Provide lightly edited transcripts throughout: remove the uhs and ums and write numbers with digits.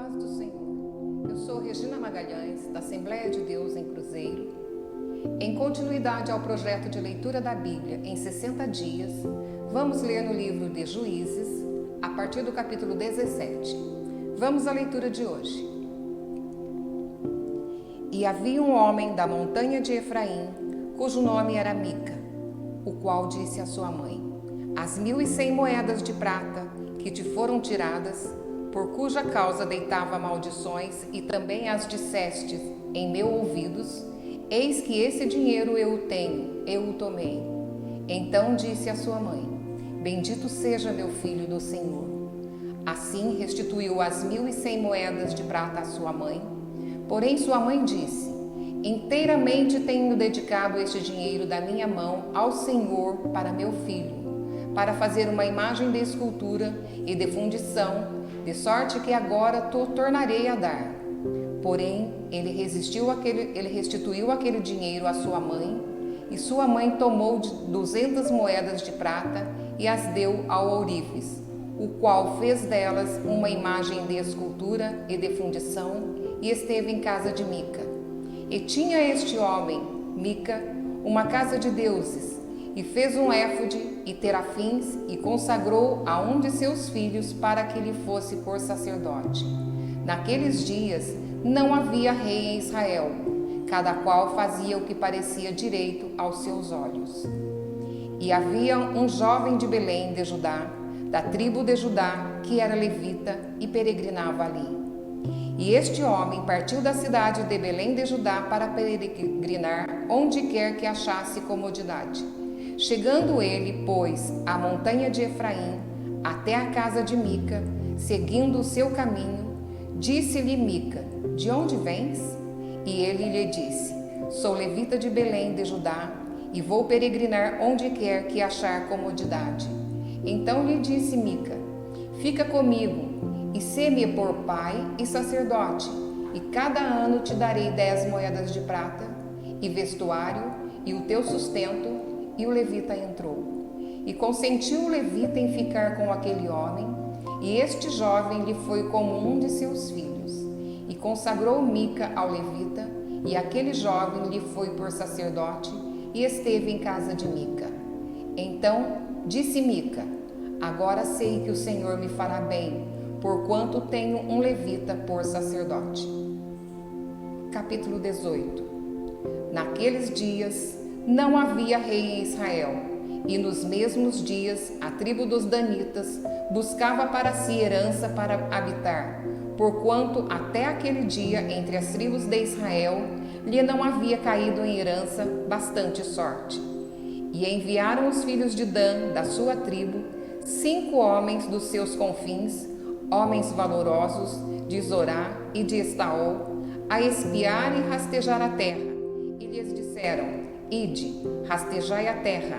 paz do Senhor. Eu sou Regina Magalhães, da Assembleia de Deus em Cruzeiro. Em continuidade ao projeto de leitura da Bíblia em 60 dias, vamos ler no livro de Juízes, a partir do capítulo 17. Vamos à leitura de hoje. E havia um homem da montanha de Efraim, cujo nome era Mica, o qual disse à sua mãe: As 1.100 moedas de prata que te foram tiradas, por cuja causa deitava maldições, e também as disseste em meus ouvidos, eis que esse dinheiro eu o tenho, eu o tomei. Então disse a sua mãe: Bendito seja meu filho do Senhor. Assim restituiu as 1.100 moedas de prata à sua mãe. Porém sua mãe disse: Inteiramente tenho dedicado este dinheiro da minha mão ao Senhor para meu filho, para fazer uma imagem de escultura e de fundição, de sorte que agora tornarei a dar. Porém, ele restituiu aquele dinheiro à sua mãe, e sua mãe tomou 200 moedas de prata e as deu ao ourives, o qual fez delas uma imagem de escultura e de fundição, e esteve em casa de Mica. E tinha este homem, Mica, uma casa de deuses, e fez um éfode e terafins, e consagrou a um de seus filhos para que lhe fosse por sacerdote. Naqueles dias não havia rei em Israel, cada qual fazia o que parecia direito aos seus olhos. E havia um jovem de Belém de Judá, da tribo de Judá, que era levita e peregrinava ali. E este homem partiu da cidade de Belém de Judá para peregrinar onde quer que achasse comodidade. Chegando ele, pois, à montanha de Efraim, até a casa de Mica, seguindo o seu caminho, disse-lhe Mica: De onde vens? E ele lhe disse: Sou levita de Belém de Judá, e vou peregrinar onde quer que achar comodidade. Então lhe disse Mica: Fica comigo, e sê-me por pai e sacerdote, e cada ano te darei 10 moedas de prata, e vestuário, e o teu sustento. E o levita entrou. E consentiu o levita em ficar com aquele homem, e este jovem lhe foi como um de seus filhos. E consagrou Mica ao levita, e aquele jovem lhe foi por sacerdote, e esteve em casa de Mica. Então disse Mica: Agora sei que o Senhor me fará bem, porquanto tenho um levita por sacerdote. Capítulo 18. Naqueles dias não havia rei em Israel, e nos mesmos dias a tribo dos danitas buscava para si herança para habitar, porquanto até aquele dia entre as tribos de Israel lhe não havia caído em herança bastante sorte. E enviaram os filhos de Dan, da sua tribo, 5 homens dos seus confins, homens valorosos, de Zorá e de Estaol, a espiar e rastejar a terra, e lhes disseram: Ide, rastejai a terra.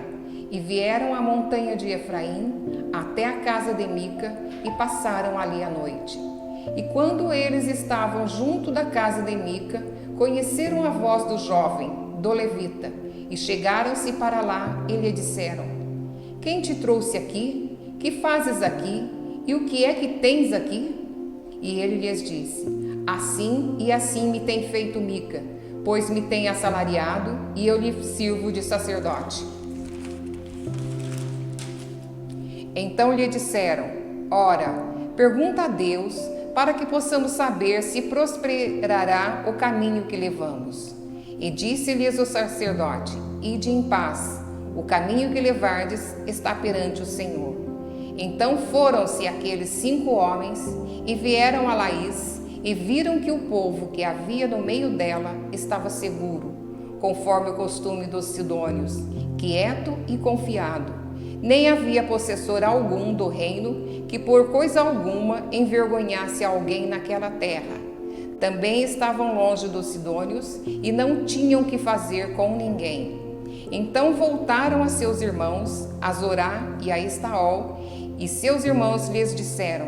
E vieram à montanha de Efraim, até a casa de Mica, e passaram ali a noite. E quando eles estavam junto da casa de Mica, conheceram a voz do jovem, do levita, e chegaram-se para lá e lhe disseram: Quem te trouxe aqui? Que fazes aqui? E o que é que tens aqui? E ele lhes disse: Assim e assim me tem feito Mica, pois me tem assalariado, e eu lhe sirvo de sacerdote. Então lhe disseram: Ora, pergunta a Deus, para que possamos saber se prosperará o caminho que levamos. E disse-lhes o sacerdote: Ide em paz, o caminho que levardes está perante o Senhor. Então foram-se aqueles 5 homens, e vieram a Laís, e viram que o povo que havia no meio dela estava seguro, conforme o costume dos sidônios, quieto e confiado. Nem havia possessor algum do reino que por coisa alguma envergonhasse alguém naquela terra. Também estavam longe dos sidônios e não tinham que fazer com ninguém. Então voltaram a seus irmãos, a Zorá e a Estaol, e seus irmãos lhes disseram: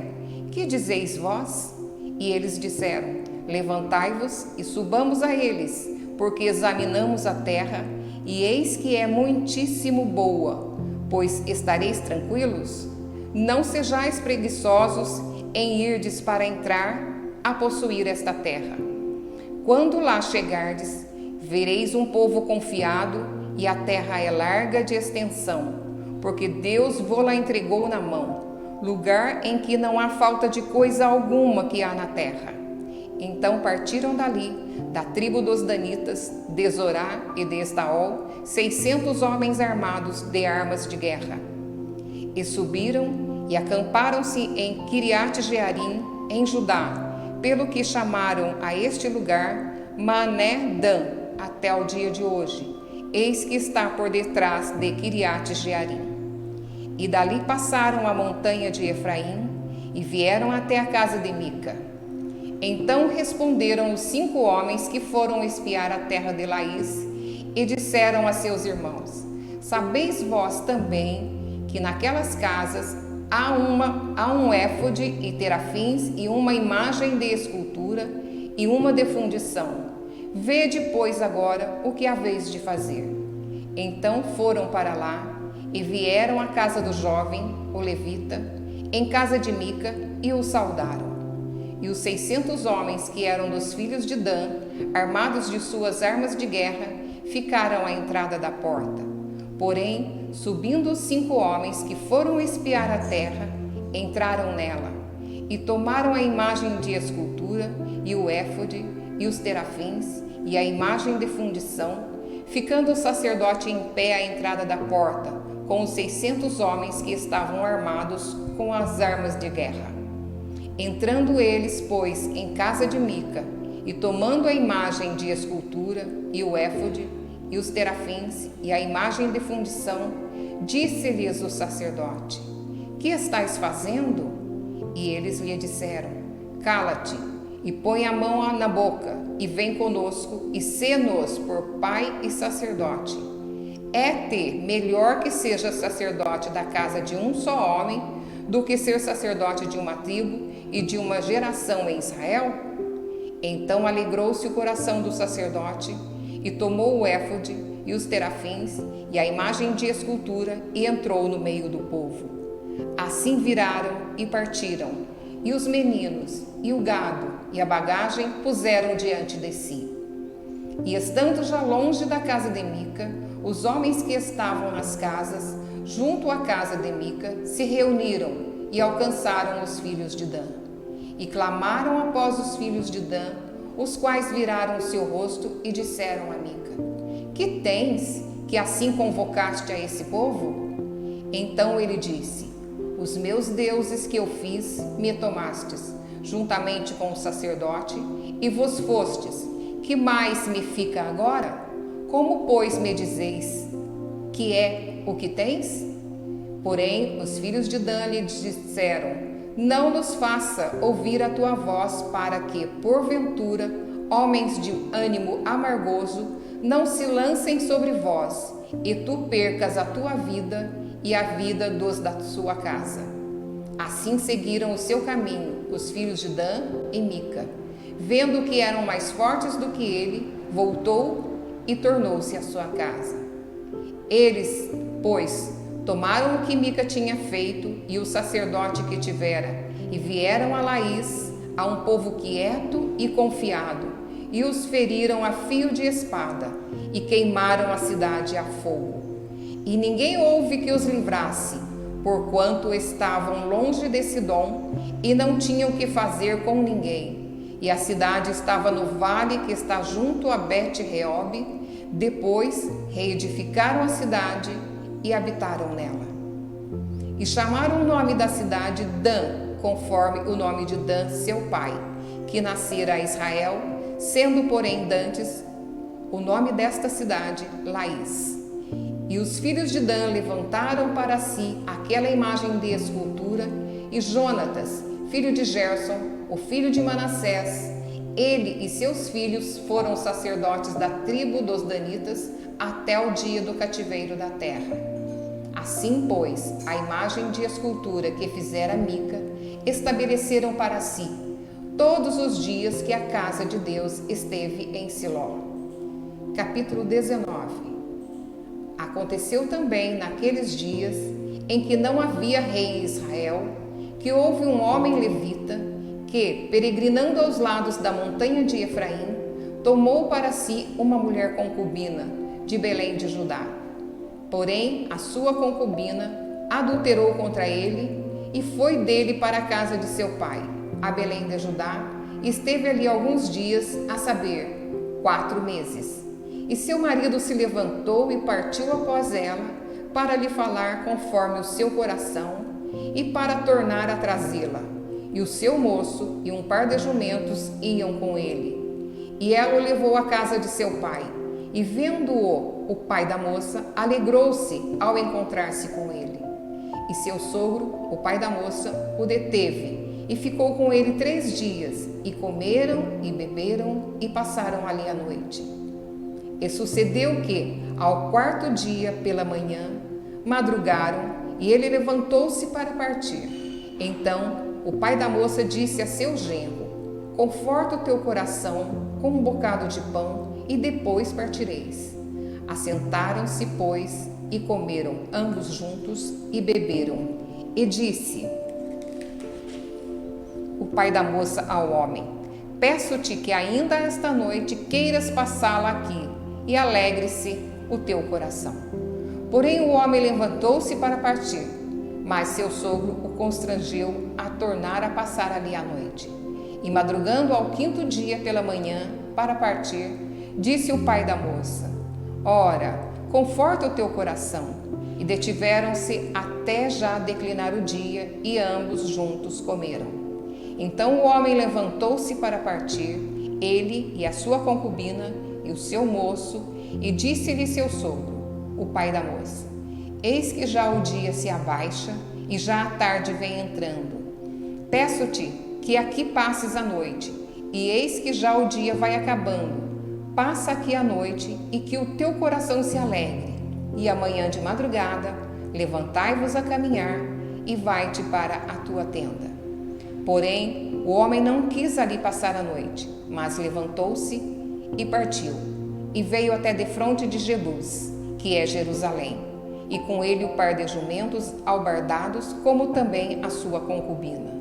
Que dizeis vós? E eles disseram: Levantai-vos e subamos a eles, porque examinamos a terra, e eis que é muitíssimo boa. Pois estareis tranquilos? Não sejais preguiçosos em irdes para entrar a possuir esta terra. Quando lá chegardes, vereis um povo confiado, e a terra é larga de extensão, porque Deus vô-la entregou na mão, lugar em que não há falta de coisa alguma que há na terra. Então partiram dali, da tribo dos danitas, de Zorá e de Estaol, 600 homens armados de armas de guerra. E subiram e acamparam-se em Quiriate-Jearim, em Judá, pelo que chamaram a este lugar Mané-Dan, até o dia de hoje. Eis que está por detrás de Quiriate-Jearim. E dali passaram a montanha de Efraim e vieram até a casa de Mica. Então responderam os 5 homens que foram espiar a terra de Laís e disseram a seus irmãos: Sabeis vós também que naquelas casas há um éfode e terafins e uma imagem de escultura e uma de fundição. Vede, pois, agora o que haveis de fazer. Então foram para lá e vieram à casa do jovem, o levita, em casa de Mica, e o saudaram. E os 600 homens que eram dos filhos de Dan, armados de suas armas de guerra, ficaram à entrada da porta. Porém, subindo os 5 homens que foram espiar a terra, entraram nela, e tomaram a imagem de escultura, e o éfode, e os terafins, e a imagem de fundição, ficando o sacerdote em pé à entrada da porta, com os 600 homens que estavam armados com as armas de guerra. Entrando eles, pois, em casa de Mica, e tomando a imagem de escultura, e o éfode, e os terafins, e a imagem de fundição, disse-lhes o sacerdote: Que estáis fazendo? E eles lhe disseram: Cala-te, e põe a mão na boca, e vem conosco, e sê-nos por pai e sacerdote. É-te melhor que seja sacerdote da casa de um só homem, do que ser sacerdote de uma tribo e de uma geração em Israel? Então alegrou-se o coração do sacerdote, e tomou o éfode, e os terafins, e a imagem de escultura, e entrou no meio do povo. Assim viraram e partiram, e os meninos, e o gado, e a bagagem puseram diante de si. E estando já longe da casa de Mica, os homens que estavam nas casas, junto à casa de Mica, se reuniram e alcançaram os filhos de Dan. E clamaram após os filhos de Dan, os quais viraram o seu rosto e disseram a Mica: Que tens, que assim convocaste a esse povo? Então ele disse: Os meus deuses que eu fiz, me tomastes, juntamente com o sacerdote, e vos fostes. Que mais me fica agora? Como, pois, me dizeis que é o que tens? Porém, os filhos de Dan lhe disseram: Não nos faça ouvir a tua voz, para que, porventura, homens de ânimo amargoso não se lancem sobre vós, e tu percas a tua vida e a vida dos da sua casa. Assim seguiram o seu caminho os filhos de Dan e Mica. Vendo que eram mais fortes do que ele, voltou e tornou-se à sua casa. Eles, pois, tomaram o que Mica tinha feito e o sacerdote que tivera, e vieram a Laís, a um povo quieto e confiado, e os feriram a fio de espada, e queimaram a cidade a fogo. E ninguém houve que os livrasse, porquanto estavam longe de Sidom, e não tinham que fazer com ninguém. E a cidade estava no vale que está junto a Bet-Reob. Depois reedificaram a cidade e habitaram nela. E chamaram o nome da cidade Dan, conforme o nome de Dan, seu pai, que nascera a Israel, sendo, porém, dantes o nome desta cidade Laís. E os filhos de Dan levantaram para si aquela imagem de escultura, e Jonatas, filho de Gerson, o filho de Manassés, ele e seus filhos foram sacerdotes da tribo dos danitas até o dia do cativeiro da terra. Assim, pois, a imagem de escultura que fizera Mica, estabeleceram para si todos os dias que a casa de Deus esteve em Siló. Capítulo 19. Aconteceu também naqueles dias em que não havia rei em Israel, que houve um homem levita, que, peregrinando aos lados da montanha de Efraim, tomou para si uma mulher concubina de Belém de Judá. Porém, a sua concubina adulterou contra ele e foi dele para a casa de seu pai, a Belém de Judá, e esteve ali alguns dias, a saber, 4 meses. E seu marido se levantou e partiu após ela para lhe falar conforme o seu coração e para tornar a trazê-la. E o seu moço e um par de jumentos iam com ele. E ela o levou à casa de seu pai. E vendo-o, o pai da moça alegrou-se ao encontrar-se com ele. E seu sogro, o pai da moça, o deteve e ficou com ele 3 dias. E comeram e beberam e passaram ali a noite. E sucedeu que, ao 4º dia pela manhã, madrugaram e ele levantou-se para partir. Então o pai da moça disse a seu genro: conforta o teu coração com um bocado de pão e depois partireis. Assentaram-se, pois, e comeram ambos juntos e beberam. E disse o pai da moça ao homem: peço-te que ainda esta noite queiras passá-la aqui, e alegre-se o teu coração. Porém o homem levantou-se para partir, mas seu sogro o constrangeu a tornar a passar ali a noite. E madrugando ao 5º dia pela manhã para partir, disse o pai da moça: ora, conforta o teu coração. E detiveram-se até já declinar o dia, e ambos juntos comeram. Então o homem levantou-se para partir, ele e a sua concubina e o seu moço, e disse-lhe seu sogro, o pai da moça: eis que já o dia se abaixa e já a tarde vem entrando. Peço-te que aqui passes a noite, e eis que já o dia vai acabando. Passa aqui a noite e que o teu coração se alegre. E amanhã de madrugada, levantai-vos a caminhar e vai-te para a tua tenda. Porém, o homem não quis ali passar a noite, mas levantou-se e partiu, e veio até defronte de Jebus, que é Jerusalém, e com ele o par de jumentos albardados, como também a sua concubina.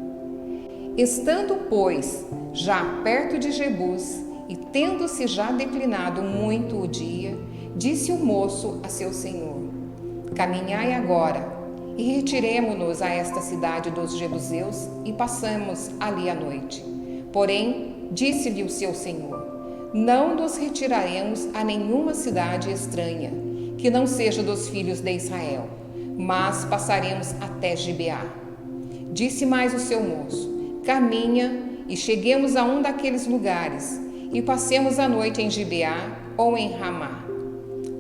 Estando, pois, já perto de Jebus, e tendo-se já declinado muito o dia, disse o moço a seu senhor: caminhai agora, e retiremo-nos a esta cidade dos jebuseus, e passamos ali a noite. Porém, disse-lhe o seu senhor: não nos retiraremos a nenhuma cidade estranha, que não seja dos filhos de Israel, mas passaremos até Gibeá. Disse mais o seu moço: caminha e cheguemos a um daqueles lugares, e passemos a noite em Gibeá ou em Ramá.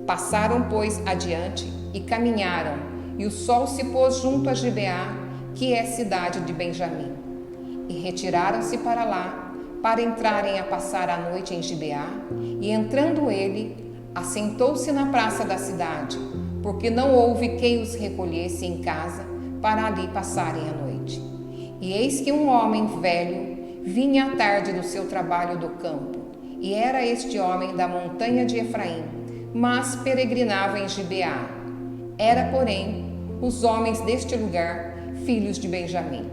Passaram, pois, adiante e caminharam, e o sol se pôs junto a Gibeá, que é cidade de Benjamim. E retiraram-se para lá, para entrarem a passar a noite em Gibeá, e entrando ele, assentou-se na praça da cidade, porque não houve quem os recolhesse em casa para ali passarem a noite. E eis que um homem velho vinha à tarde do seu trabalho do campo, e era este homem da montanha de Efraim, mas peregrinava em Gibeá. Era, porém, os homens deste lugar, filhos de Benjamim.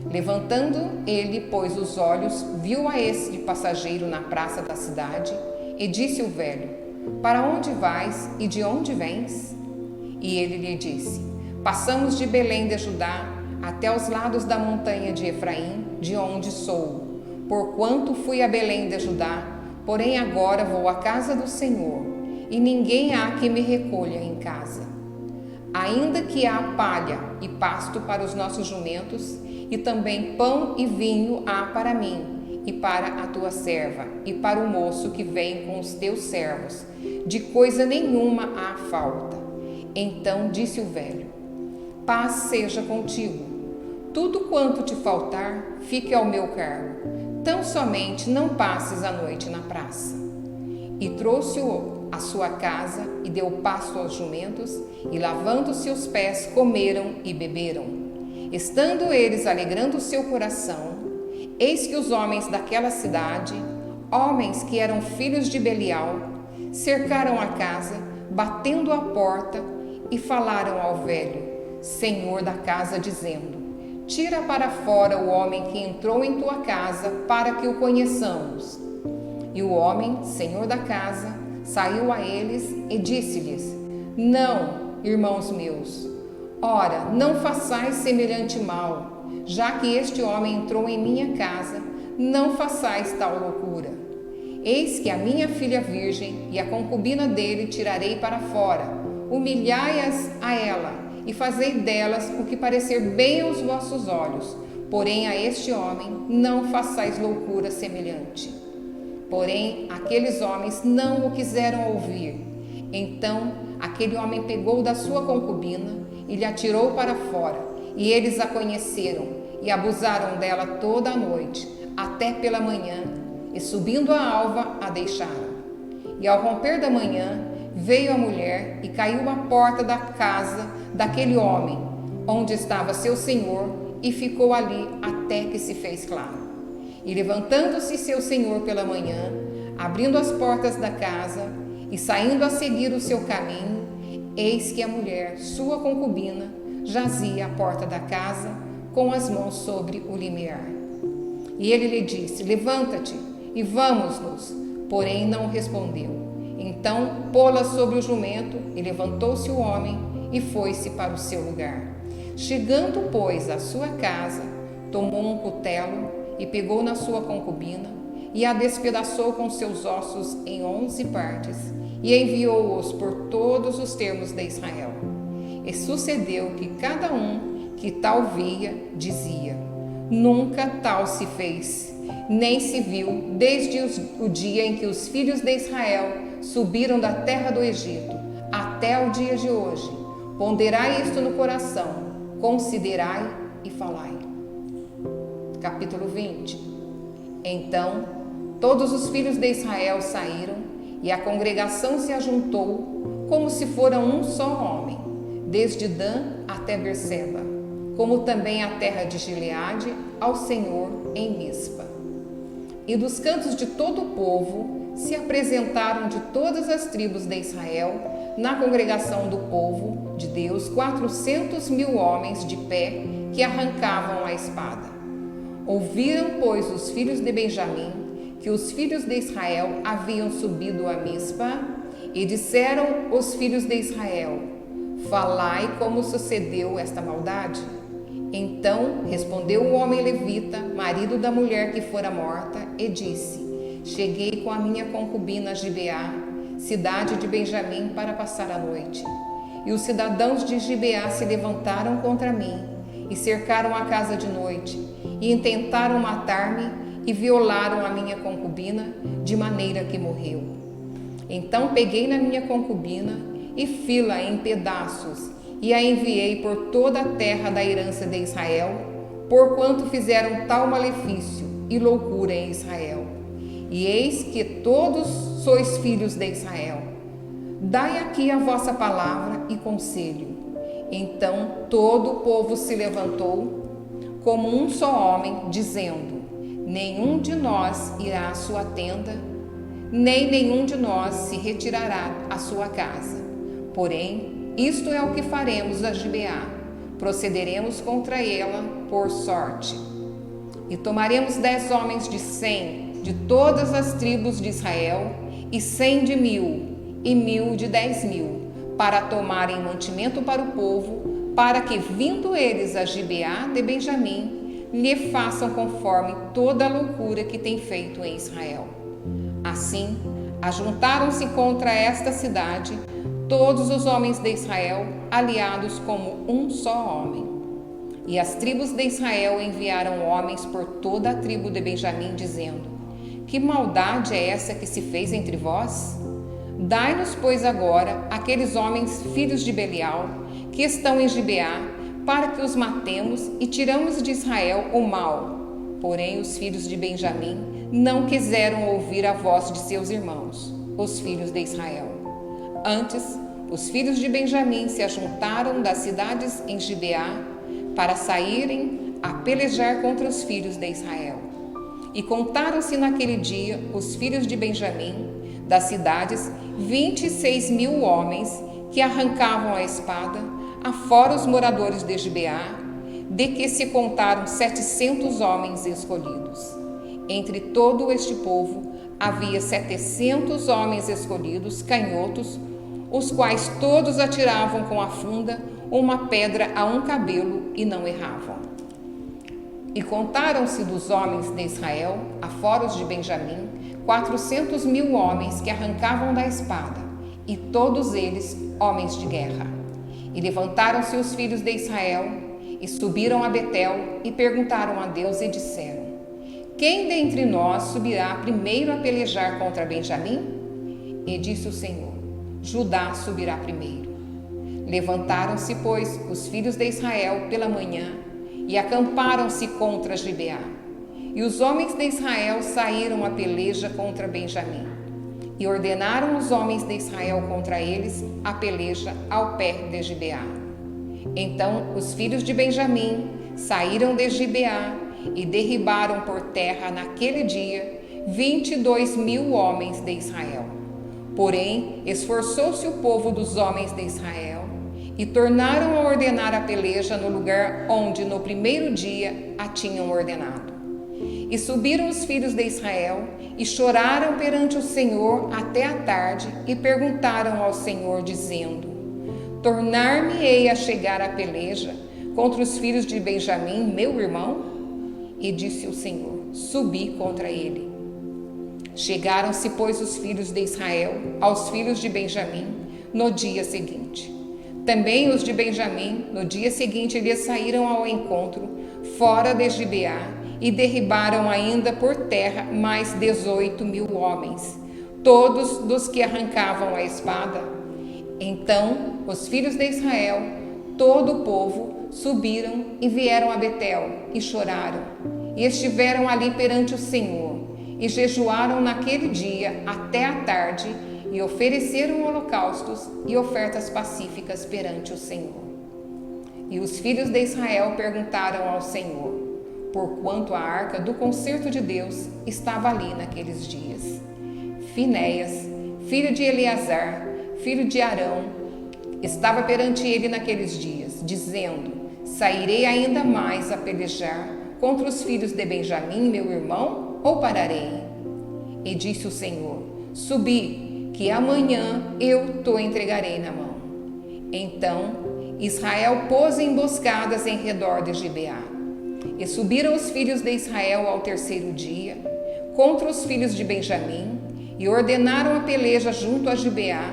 Levantando ele, pois, os olhos, viu a este passageiro na praça da cidade, e disse o velho: para onde vais e de onde vens? E ele lhe disse: passamos de Belém de Judá até os lados da montanha de Efraim, de onde sou. Porquanto fui a Belém de Judá, porém agora vou à casa do Senhor, e ninguém há que me recolha em casa. Ainda que há palha e pasto para os nossos jumentos, e também pão e vinho há para mim, e para a tua serva, e para o moço que vem com os teus servos, de coisa nenhuma há falta. Então disse o velho: paz seja contigo. Tudo quanto te faltar, fique ao meu cargo. Tão somente não passes a noite na praça. E trouxe-o à sua casa, e deu pasto aos jumentos, e lavando-se os pés, comeram e beberam. Estando eles alegrando o seu coração, eis que os homens daquela cidade, homens que eram filhos de Belial, cercaram a casa, batendo a porta, e falaram ao velho, senhor da casa, dizendo: Tira para fora o homem que entrou em tua casa, para que o conheçamos. E o homem, senhor da casa, saiu a eles e disse-lhes: Não, irmãos meus, ora, não façais semelhante mal, já que este homem entrou em minha casa, não façais tal loucura. Eis que a minha filha virgem e a concubina dele tirarei para fora, humilhai-as a ela, e fazei delas o que parecer bem aos vossos olhos, porém a este homem não façais loucura semelhante. Porém aqueles homens não o quiseram ouvir. Então aquele homem pegou da sua concubina e lhe atirou para fora, e eles a conheceram, e abusaram dela toda a noite, até pela manhã, e subindo a alva, a deixaram. E ao romper da manhã, veio a mulher e caiu à porta da casa daquele homem, onde estava seu senhor, e ficou ali até que se fez claro. E levantando-se seu senhor pela manhã, abrindo as portas da casa e saindo a seguir o seu caminho, eis que a mulher, sua concubina, jazia à porta da casa, com as mãos sobre o limiar. E ele lhe disse: Levanta-te e vamos-nos. Porém não respondeu. Então pô-la sobre o jumento, e levantou-se o homem e foi-se para o seu lugar. Chegando, pois, à sua casa, tomou um cutelo e pegou na sua concubina, e a despedaçou com seus ossos em 11 partes, e enviou-os por todos os termos de Israel. E sucedeu que cada um que tal via, dizia: Nunca tal se fez, nem se viu, desde o dia em que os filhos de Israel subiram da terra do Egito, até o dia de hoje. Ponderai isto no coração, considerai e falai. Capítulo 20. Então todos os filhos de Israel saíram, e a congregação se ajuntou, como se fora um só homem, desde Dan até Berseba, como também a terra de Gileade, ao Senhor em Mispa. E dos cantos de todo o povo se apresentaram de todas as tribos de Israel, na congregação do povo de Deus, 400.000 homens de pé, que arrancavam a espada. Ouviram, pois, os filhos de Benjamim que os filhos de Israel haviam subido a Mispa, e disseram os filhos de Israel: Falai como sucedeu esta maldade. Então respondeu o homem levita, marido da mulher que fora morta, e disse: Cheguei com a minha concubina a Gibeá, cidade de Benjamim, para passar a noite. E os cidadãos de Gibeá se levantaram contra mim e cercaram a casa de noite, e intentaram matar-me, e violaram a minha concubina, de maneira que morreu. Então peguei na minha concubina e fi-la em pedaços, e a enviei por toda a terra da herança de Israel, porquanto fizeram tal malefício e loucura em Israel. E eis que todos sois filhos de Israel. Dai aqui a vossa palavra e conselho. Então todo o povo se levantou como um só homem, dizendo: Nenhum de nós irá à sua tenda, nem nenhum de nós se retirará à sua casa. Porém, isto é o que faremos a Gibeá: procederemos contra ela por sorte. E tomaremos 10 homens de 100 de todas as tribos de Israel, e 100 de 1000, e 1000 de 10.000, para tomarem mantimento para o povo, para que, vindo eles a Gibeá de Benjamim, lhe façam conforme toda a loucura que tem feito em Israel. Assim, ajuntaram-se contra esta cidade todos os homens de Israel, aliados como um só homem. E as tribos de Israel enviaram homens por toda a tribo de Benjamim, dizendo: Que maldade é essa que se fez entre vós? Dai-nos, pois, agora aqueles homens filhos de Belial, que estão em Gibeá, para que os matemos e tiramos de Israel o mal. Porém os filhos de Benjamim não quiseram ouvir a voz de seus irmãos, os filhos de Israel. Antes, os filhos de Benjamim se ajuntaram das cidades em Gibeá para saírem a pelejar contra os filhos de Israel. E contaram-se naquele dia os filhos de Benjamim, das cidades, 26.000 homens que arrancavam a espada, afora os moradores de Gibeá, de que se contaram 700 homens escolhidos. Entre todo este povo havia 700 homens escolhidos, canhotos, os quais todos atiravam com a funda uma pedra a um cabelo e não erravam. E contaram-se dos homens de Israel, afora os de Benjamim, 400.000 homens que arrancavam da espada, e todos eles homens de guerra. E levantaram-se os filhos de Israel, e subiram a Betel, e perguntaram a Deus, e disseram: quem dentre nós subirá primeiro a pelejar contra Benjamim? E disse o Senhor: Judá subirá primeiro. Levantaram-se, pois, os filhos de Israel pela manhã, e acamparam-se contra Gibeá. E os homens de Israel saíram a peleja contra Benjamim. E ordenaram os homens de Israel contra eles a peleja ao pé de Gibeá. Então os filhos de Benjamim saíram de Gibeá e derribaram por terra naquele dia 22.000 homens de Israel. Porém, esforçou-se o povo dos homens de Israel e tornaram a ordenar a peleja no lugar onde no primeiro dia a tinham ordenado. E subiram os filhos de Israel e choraram perante o Senhor até a tarde e perguntaram ao Senhor, dizendo: tornar-me-ei a chegar à peleja contra os filhos de Benjamim, meu irmão? E disse o Senhor: subi contra ele. Chegaram-se, pois, os filhos de Israel aos filhos de Benjamim no dia seguinte. Também os de Benjamim, no dia seguinte, lhes saíram ao encontro, fora de Gibeá, e derribaram ainda por terra mais 18.000 homens, todos dos que arrancavam a espada. Então os filhos de Israel, todo o povo, subiram e vieram a Betel, e choraram, e estiveram ali perante o Senhor, e jejuaram naquele dia até a tarde, e ofereceram holocaustos e ofertas pacíficas perante o Senhor. E os filhos de Israel perguntaram ao Senhor, porquanto a arca do concerto de Deus estava ali naqueles dias. Finéias, filho de Eleazar, filho de Arão, estava perante ele naqueles dias, dizendo: sairei ainda mais a pelejar contra os filhos de Benjamim, meu irmão, ou pararei? E disse o Senhor: subi, que amanhã eu te entregarei na mão. Então Israel pôs emboscadas em redor de Gibeá. E subiram os filhos de Israel ao terceiro dia contra os filhos de Benjamim, e ordenaram a peleja junto a Gibeá,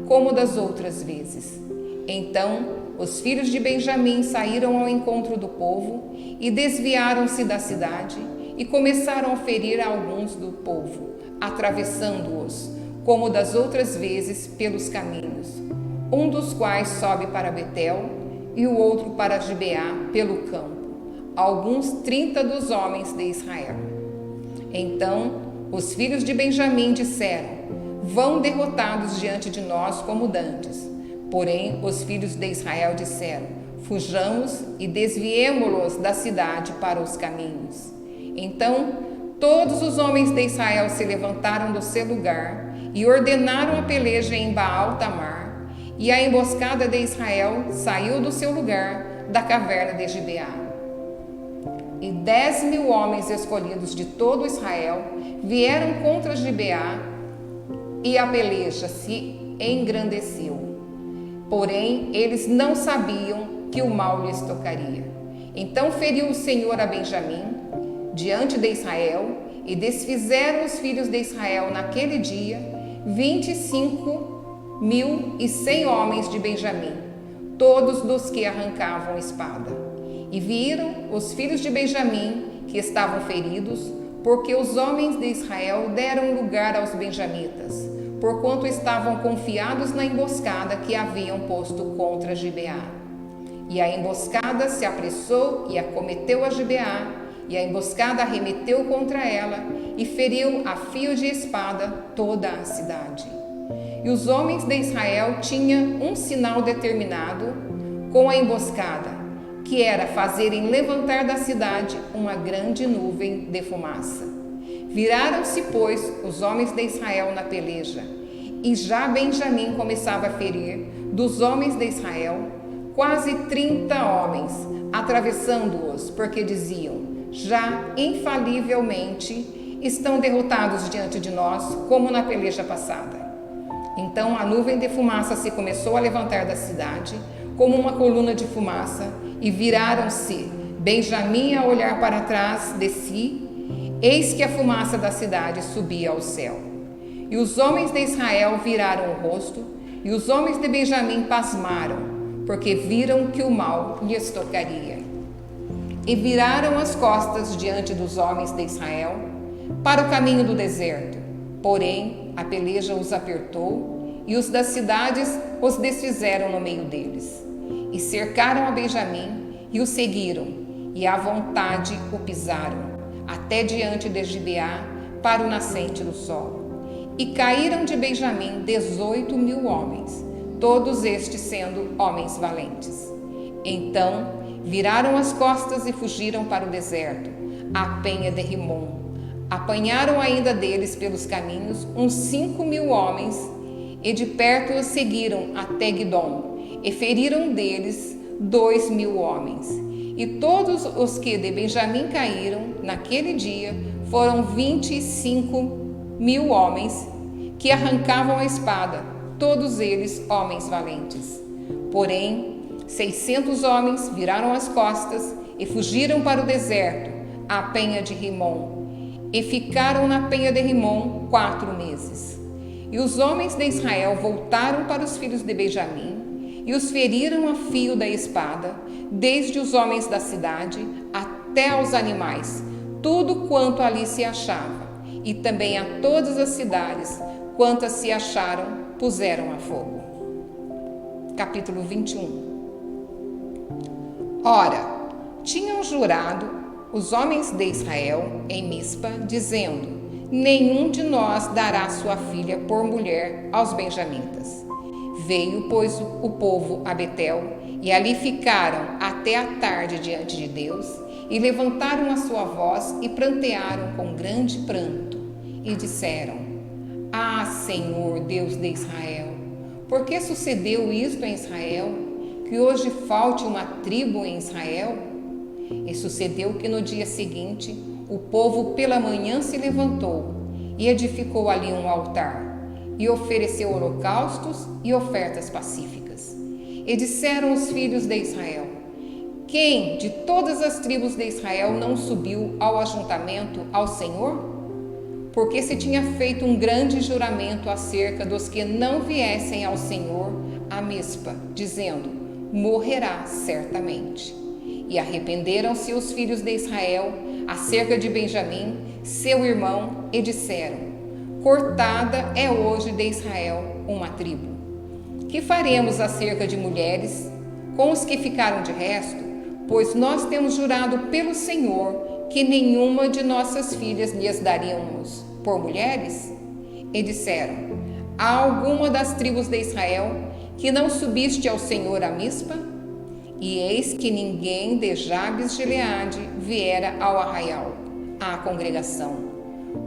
como das outras vezes. Então os filhos de Benjamim saíram ao encontro do povo e desviaram-se da cidade e começaram a ferir a alguns do povo, atravessando-os, como das outras vezes, pelos caminhos, um dos quais sobe para Betel e o outro para Gibeá pelo campo, alguns 30 dos homens de Israel. Então os filhos de Benjamim disseram: vão derrotados diante de nós como dantes. Porém os filhos de Israel disseram: fujamos e desviemo-los da cidade para os caminhos. Então todos os homens de Israel se levantaram do seu lugar e ordenaram a peleja em Baal-Tamar, e a emboscada de Israel saiu do seu lugar da caverna de Gibeá. E 10.000 homens escolhidos de todo Israel vieram contra Gibeá, e a peleja se engrandeceu. Porém, eles não sabiam que o mal lhes tocaria. Então feriu o Senhor a Benjamim diante de Israel, e desfizeram os filhos de Israel naquele dia 25.100 homens de Benjamim, todos dos que arrancavam espada. E viram os filhos de Benjamim que estavam feridos, porque os homens de Israel deram lugar aos benjamitas, porquanto estavam confiados na emboscada que haviam posto contra Gibeá. E a emboscada se apressou e acometeu a Gibeá, e a emboscada arremeteu contra ela e feriu a fio de espada toda a cidade. E os homens de Israel tinham um sinal determinado com a emboscada, que era fazerem levantar da cidade uma grande nuvem de fumaça. Viraram-se, pois, os homens de Israel na peleja, e já Benjamim começava a ferir dos homens de Israel quase 30 homens, atravessando-os, porque diziam: já infalivelmente estão derrotados diante de nós, como na peleja passada. Então a nuvem de fumaça se começou a levantar da cidade, como uma coluna de fumaça, e viraram-se Benjamim a olhar para trás de si. Eis que a fumaça da cidade subia ao céu. E os homens de Israel viraram o rosto, e os homens de Benjamim pasmaram, porque viram que o mal lhes tocaria. E viraram as costas diante dos homens de Israel para o caminho do deserto. Porém, a peleja os apertou, e os das cidades os desfizeram no meio deles. E cercaram a Benjamim, e o seguiram, e à vontade o pisaram, até diante de Gibeá, para o nascente do sol. E caíram de Benjamim 18.000 homens, todos estes sendo homens valentes. Então viraram as costas e fugiram para o deserto, à penha de Rimom. Apanharam ainda deles pelos caminhos uns 5.000 homens, e de perto os seguiram até Guidom, e feriram deles 2.000 homens. E todos os que de Benjamim caíram naquele dia foram 25.000 homens que arrancavam a espada, todos eles homens valentes. Porém, 600 homens viraram as costas e fugiram para o deserto, à penha de Rimom, e ficaram na penha de Rimom 4 meses. E os homens de Israel voltaram para os filhos de Benjamim, e os feriram a fio da espada, desde os homens da cidade até aos animais, tudo quanto ali se achava, e também a todas as cidades, quantas se acharam, puseram a fogo. Capítulo 21. Ora, tinham jurado os homens de Israel em Mispa, dizendo: nenhum de nós dará sua filha por mulher aos benjamitas. Veio, pois, o povo a Betel, e ali ficaram até a tarde diante de Deus, e levantaram a sua voz e prantearam com grande pranto, e disseram: ah, Senhor, Deus de Israel, por que sucedeu isto em Israel, que hoje falte uma tribo em Israel? E sucedeu que no dia seguinte o povo pela manhã se levantou e edificou ali um altar, e ofereceu holocaustos e ofertas pacíficas. E disseram os filhos de Israel: quem de todas as tribos de Israel não subiu ao ajuntamento ao Senhor? Porque se tinha feito um grande juramento acerca dos que não viessem ao Senhor a Mispa, dizendo: morrerá certamente. E arrependeram-se os filhos de Israel acerca de Benjamim, seu irmão, e disseram: cortada é hoje de Israel uma tribo. Que faremos acerca de mulheres com os que ficaram de resto? Pois nós temos jurado pelo Senhor que nenhuma de nossas filhas lhes daríamos por mulheres? E disseram: há alguma das tribos de Israel que não subiste ao Senhor a Mispa? E eis que ninguém de Jabes de Gileade viera ao arraial, à congregação.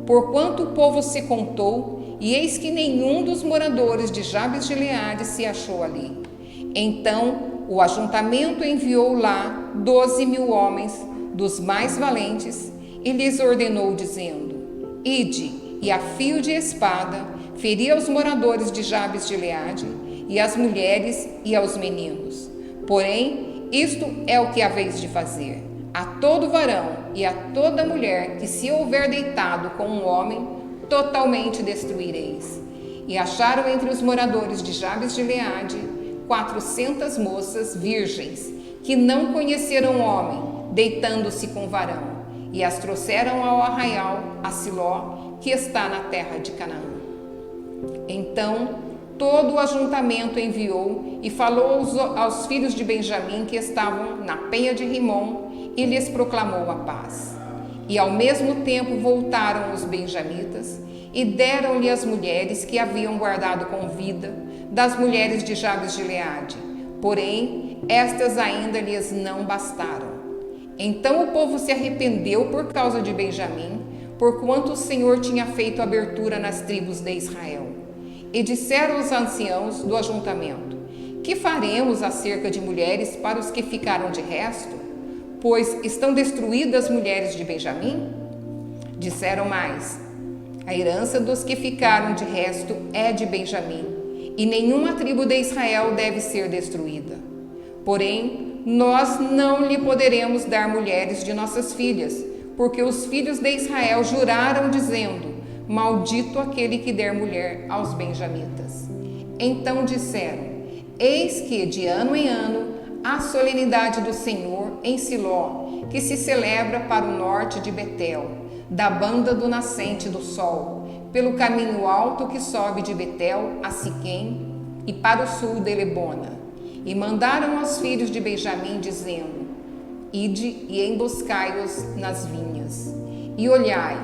Porquanto o povo se contou, e eis que nenhum dos moradores de Jabes de Gileade se achou ali. Então o ajuntamento enviou lá 12.000 homens, dos mais valentes, e lhes ordenou, dizendo: ide, e a fio de espada, feri aos moradores de Jabes de Gileade, e às mulheres e aos meninos. Porém, isto é o que haveis de fazer: a todo varão e a toda mulher que se houver deitado com um homem, totalmente destruireis. E acharam entre os moradores de Jabes de Gileade 400 moças virgens, que não conheceram homem, deitando-se com varão, e as trouxeram ao arraial a Siló, que está na terra de Canaã. Então todo o ajuntamento enviou e falou aos filhos de Benjamim que estavam na penha de Rimom, e lhes proclamou a paz. E ao mesmo tempo voltaram os benjamitas e deram-lhe as mulheres que haviam guardado com vida das mulheres de Jabes de Gileade. Porém, estas ainda lhes não bastaram. Então o povo se arrependeu por causa de Benjamim, porquanto o Senhor tinha feito abertura nas tribos de Israel. E disseram os anciãos do ajuntamento: que faremos acerca de mulheres para os que ficaram de resto? pois estão destruídas as mulheres de Benjamim? Disseram mais: a herança dos que ficaram de resto é de Benjamim, e nenhuma tribo de Israel deve ser destruída. Porém, nós não lhe poderemos dar mulheres de nossas filhas, porque os filhos de Israel juraram, dizendo: maldito aquele que der mulher aos benjamitas. Então disseram: eis que de ano em ano a solenidade do Senhor em Siló, que se celebra para o norte de Betel, da banda do nascente do sol, pelo caminho alto que sobe de Betel a Siquém e para o sul de Lebona. E mandaram aos filhos de Benjamim, dizendo: ide e emboscai-os nas vinhas. E olhai,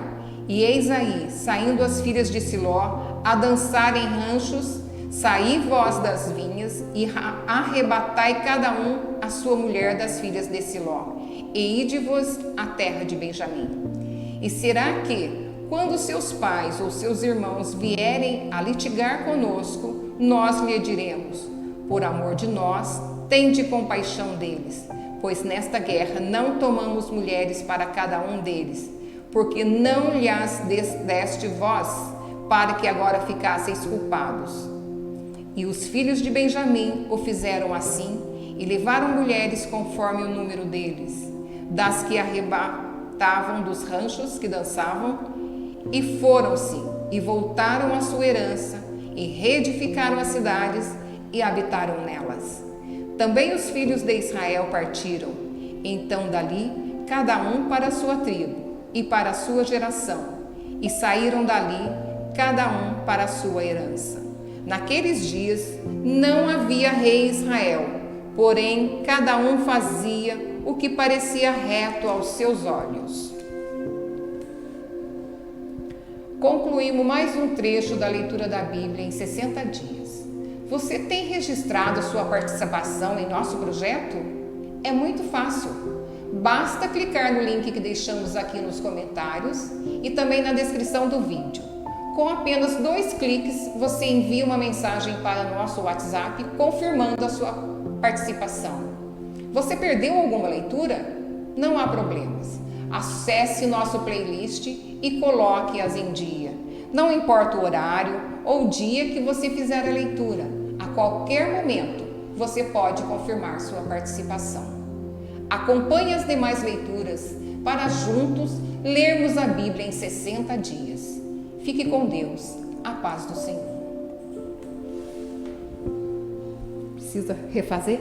e eis aí, saindo as filhas de Siló, a dançar em ranchos, saí vós das vinhas, e arrebatai cada um a sua mulher das filhas de Siló, e ide-vos à terra de Benjamim. E será que, quando seus pais ou seus irmãos vierem a litigar conosco, nós lhe diremos: por amor de nós, tende compaixão deles, pois nesta guerra não tomamos mulheres para cada um deles, porque não lhas deste vós, para que agora ficasseis culpados. E os filhos de Benjamim o fizeram assim, e levaram mulheres conforme o número deles, das que arrebatavam dos ranchos que dançavam, e foram-se, e voltaram à sua herança, e reedificaram as cidades, e habitaram nelas. Também os filhos de Israel partiram, então dali, cada um para a sua tribo, e para a sua geração, e saíram dali, cada um para a sua herança. Naqueles dias não havia rei em Israel, porém cada um fazia o que parecia reto aos seus olhos. Concluímos mais um trecho da leitura da Bíblia em 60 dias. Você tem registrado sua participação em nosso projeto? É muito fácil. Basta clicar no link que deixamos aqui nos comentários e também na descrição do vídeo. Com apenas 2 cliques, você envia uma mensagem para o nosso WhatsApp confirmando a sua participação. Você perdeu alguma leitura? Não há problemas. Acesse nosso playlist e coloque-as em dia. Não importa o horário ou dia que você fizer a leitura, a qualquer momento você pode confirmar sua participação. Acompanhe as demais leituras para juntos lermos a Bíblia em 60 dias. Fique com Deus, a paz do Senhor. Precisa refazer?